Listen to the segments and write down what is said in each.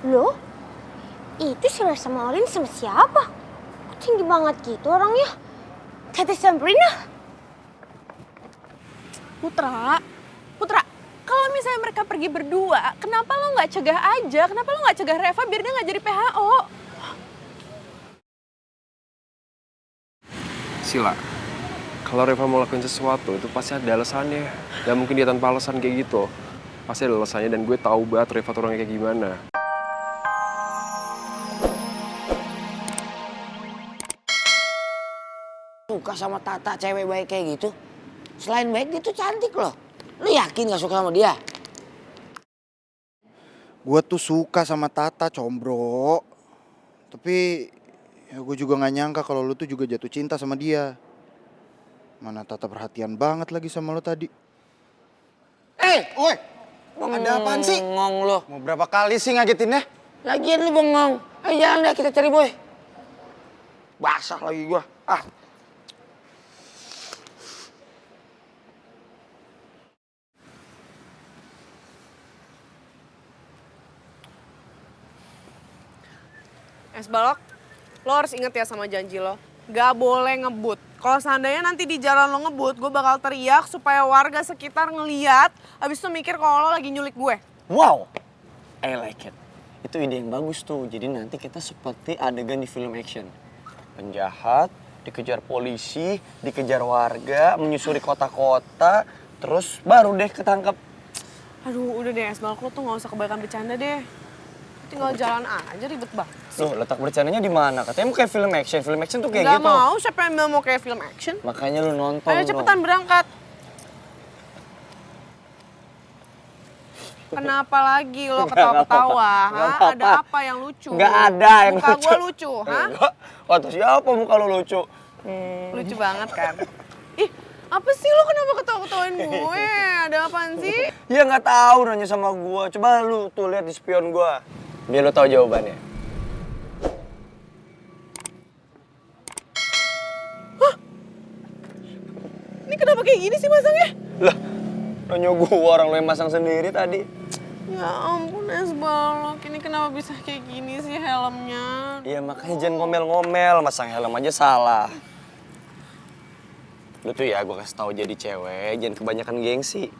Loh, itu si Reza sama Olin sama siapa? Kok tinggi banget gitu orangnya? Tete Sabrina? Putra, kalau misalnya mereka pergi berdua, kenapa lo nggak cegah aja? Kenapa lo nggak cegah Reva biar dia nggak jadi PHO? Sila, kalau Reva mau lakuin sesuatu itu pasti ada alasannya. Gak mungkin dia tanpa alasan kayak gitu. Pasti ada alasannya dan gue tahu banget Reva tuh orangnya kayak gimana. Suka sama Tata cewek baik kayak gitu? Selain baik dia tuh cantik loh. Lu yakin gak suka sama dia? Gue tuh suka sama Tata, Combro. Tapi ya gue juga gak nyangka kalau lu tuh juga jatuh cinta sama dia. Mana Tata perhatian banget lagi sama lo tadi. Woi, Ada apaan sih? bengong lo. Mau berapa kali sih ngagetinnya? Lagian lu bengong. Ayo jalan deh kita cari boy. Basah lagi gua. Es balok, lo harus inget ya sama janji lo. Gak boleh ngebut. Kalau seandainya nanti di jalan lo ngebut, gue bakal teriak supaya warga sekitar ngeliat. Abis itu mikir kalau lo lagi nyulik gue. Wow, I like it. Itu ide yang bagus tuh. Jadi nanti kita seperti adegan di film action. Penjahat dikejar polisi, dikejar warga, menyusuri kota-kota, terus baru deh ketangkep. Aduh, udah deh es balok, lo tuh gak usah kebanyakan bercanda deh. Tinggal jalan aja ribet banget. Loh, letak bercandanya di mana? Katanya mau kayak film action. Film action tuh kayak Gak gitu. mau, siapa yang bilang mau kayak film action? Makanya lu nonton Ayo dong. cepetan berangkat. Kenapa lagi lo ketawa-ketawa? Nggak Hah? apa-apa. Ada apa yang lucu? Nggak ada yang Muka lucu. gue lucu, hah? Enggak. Waduh, siapa muka lu lucu? Lucu banget kan? Ih, apa sih lo kenapa ketawa-ketawain gue? Ada apaan sih? Ya nggak tahu nanya sama gua. Coba lu tuh lihat di spion gua. Biar lu tahu jawabannya. Ini kenapa kayak gini sih masangnya? Lah, nanya gua orang lu yang masang sendiri tadi. Ya ampun es balok, ini kenapa bisa kayak gini sih helmnya? Iya makanya jangan ngomel-ngomel, masang helm aja salah. Lu tuh ya gua kasih tahu jadi cewek, jangan kebanyakan gengsi.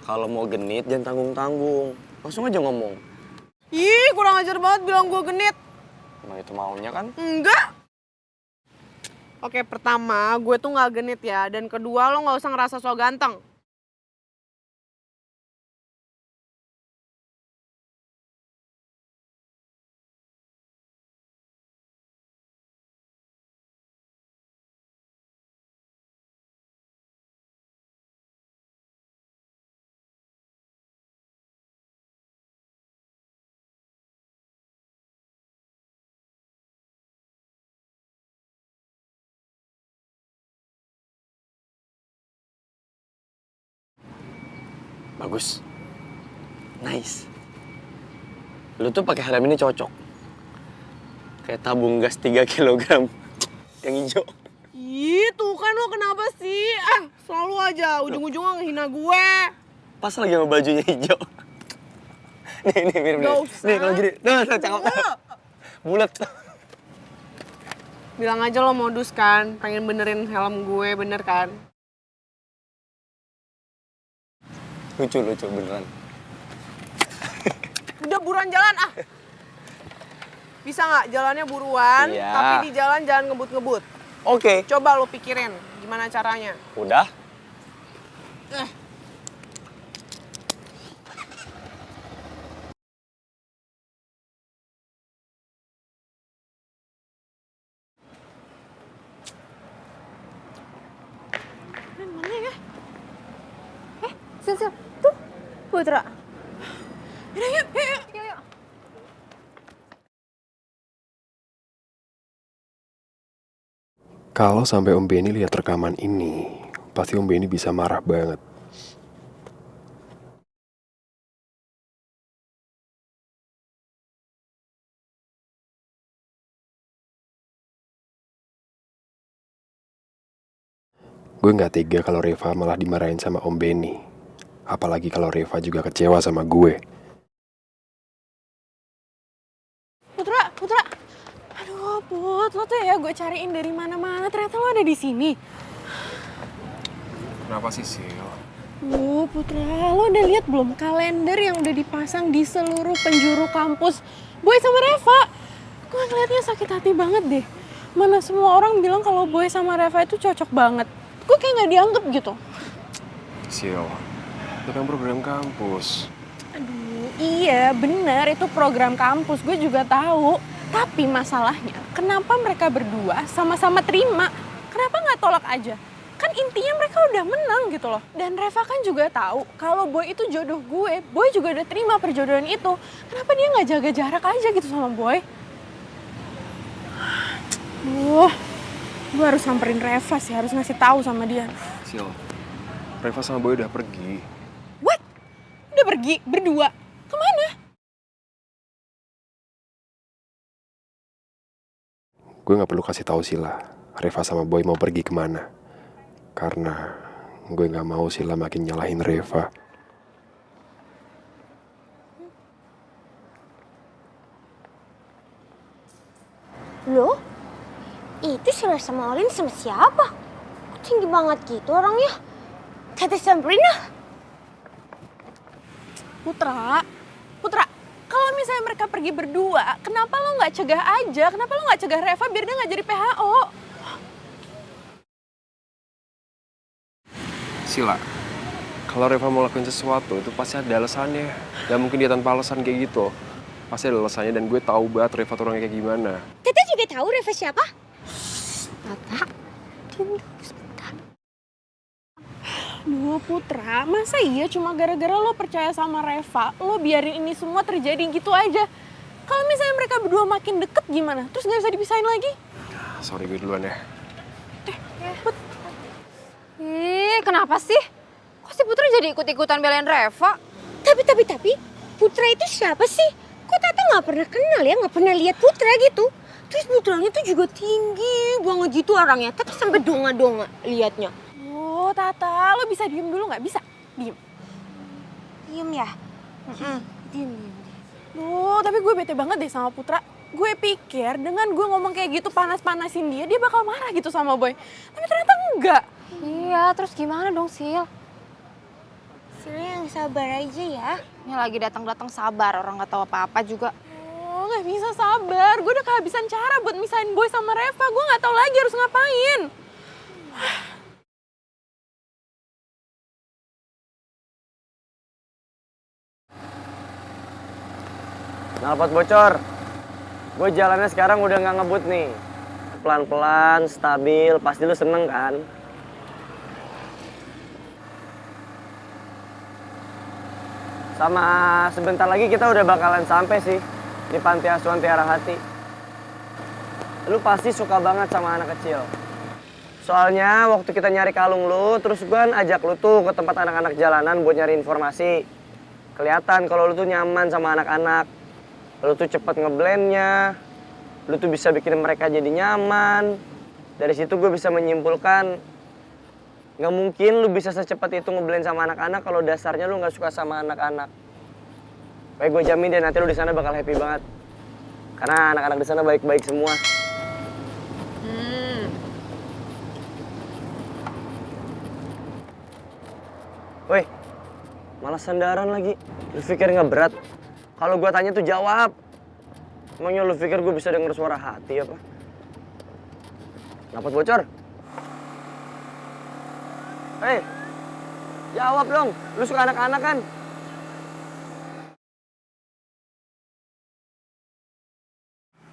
Kalau mau genit jangan tanggung-tanggung, langsung aja ngomong. Ih, kurang ajar banget bilang gue genit. Emang itu maunya kan? Enggak. Oke, pertama gue tuh gak genit ya, dan kedua lo gak usah ngerasa so ganteng. Bagus. Nice. Lu tuh pakai helm ini cocok. Kayak tabung gas 3 kilogram yang hijau. Ih, tuh kan lo kenapa sih? Selalu aja ujung-ujungnya ngehina gue. Pas lagi sama bajunya hijau. Nih mirip nih. Gak usah. Nih kalau gini, nah cakep. Bulat. Bilang aja lo modus kan, pengen benerin helm gue, bener kan? Lucu beneran. Udah buruan jalan Bisa nggak jalannya buruan, Iya. tapi di jalan jangan ngebut-ngebut. Oke. Coba lo pikirin gimana caranya. Udah. Mana ya? Sil, tuh Putra. Yuk. Kalau sampai Om Benny lihat rekaman ini, pasti Om Benny bisa marah banget. Gue gak tega kalau Reva malah dimarahin sama Om Benny. Apalagi kalau Reva juga kecewa sama gue. buat lo tuh ya gue cariin dari mana-mana, ternyata lo ada di sini. Kenapa sih, Sil? Putra, lo udah lihat belum kalender yang udah dipasang di seluruh penjuru kampus Boy sama Reva? Gue ngeliatnya sakit hati banget deh. Mana semua orang bilang kalau Boy sama Reva itu cocok banget. Gue kayak gak dianggap gitu. Sil, itu kan program kampus. Aduh, iya bener itu program kampus, gue juga tahu. Tapi masalahnya, kenapa mereka berdua sama-sama terima? Kenapa nggak tolak aja? Kan intinya mereka udah menang gitu loh. Dan Reva kan juga tahu kalau Boy itu jodoh gue. Boy juga udah terima perjodohan itu. Kenapa dia nggak jaga jarak aja gitu sama Boy? Gue harus samperin Reva sih, harus ngasih tahu sama dia. Sil, Reva sama Boy udah pergi. What? Udah pergi berdua? Kemana? Gue gak perlu kasih tahu Sila, Reva sama Boy mau pergi kemana. Karena gue gak mau Sila makin nyalahin Reva. Loh? Itu si Reva sama Olin sama siapa? Kok tinggi banget gitu orangnya? Kata Sabrina. Putra, kalau misalnya mereka pergi berdua, kenapa lo nggak cegah aja? Kenapa lo nggak cegah Reva biar dia nggak jadi PHO? Sila, kalau Reva mau lakuin sesuatu itu pasti ada alasannya. Gak mungkin dia tanpa alasan kayak gitu. Pasti ada alasannya dan gue tahu banget Reva tuh orangnya kayak gimana. Tata juga tahu Reva siapa? Tata, diam dulu sebentar. Duh Putra, masa iya cuma gara-gara lo percaya sama Reva, lo biarin ini semua terjadi gitu aja? Kalau misalnya mereka berdua makin deket gimana? Terus nggak bisa dipisahin lagi? Sorry gue duluan ya. Kenapa sih? Kok si Putra jadi ikut-ikutan belain Reva? Tapi, Putra itu siapa sih? Kok Tata nggak pernah kenal ya, nggak pernah lihat Putra gitu. Terus Putranya tuh juga tinggi banget gitu orangnya. Tata sampai donga-donga liatnya. Oh Tata, lo bisa diem dulu nggak? Bisa? Diem. Diem ya? Diem. Duh, tapi gue bete banget deh sama Putra. Gue pikir dengan gue ngomong kayak gitu panas-panasin dia bakal marah gitu sama Boy. Tapi ternyata enggak. Iya, terus gimana dong, Sil? Sila yang sabar aja ya. Ini lagi datang-datang sabar, orang nggak tahu apa-apa juga. Oh, nggak bisa sabar. Gue udah kehabisan cara buat misahin Boy sama Reva. Gue nggak tahu lagi harus ngapain. Knalpot bocor. Gue jalannya sekarang udah nggak ngebut nih. Pelan-pelan, stabil, pasti lu seneng kan? Sama sebentar lagi kita udah bakalan sampai sih di Panti Asuhan Tiara Hati. Lu pasti suka banget sama anak kecil. Soalnya waktu kita nyari kalung lu, terus gue ajak lu tuh ke tempat anak-anak jalanan buat nyari informasi. Kelihatan kalau lu tuh nyaman sama anak-anak. Lu tuh cepet ngeblendnya. Lu tuh bisa bikin mereka jadi nyaman. Dari situ gue bisa menyimpulkan nggak mungkin lu bisa secepat itu ngeblend sama anak-anak kalau dasarnya lu nggak suka sama anak-anak. Baik, gue jamin deh nanti lu di sana bakal happy banget. Karena anak-anak di sana baik-baik semua. Woi, malah sandaran lagi. Lu pikir nggak berat? Kalau gue tanya tuh jawab. Emangnya lu pikir gue bisa denger suara hati apa? Knalpot bocor? Hei, jawab dong. Lu suka anak-anak kan?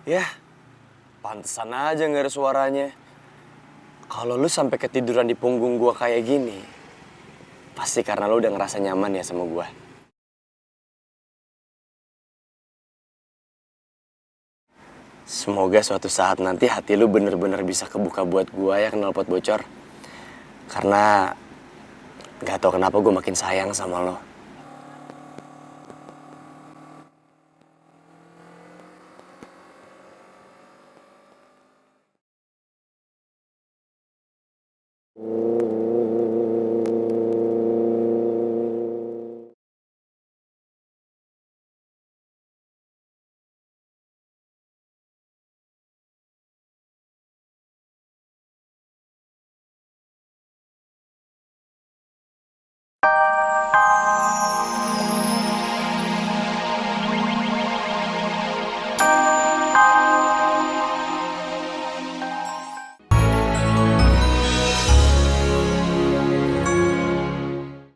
Yah, pantesan aja nggak ada suaranya. Kalau lu sampai ketiduran di punggung gua kayak gini, pasti karena lu udah ngerasa nyaman ya sama gua. Semoga suatu saat nanti hati lu bener-bener bisa kebuka buat gua ya, Knalpot bocor. Karena gak tau kenapa gue makin sayang sama lo.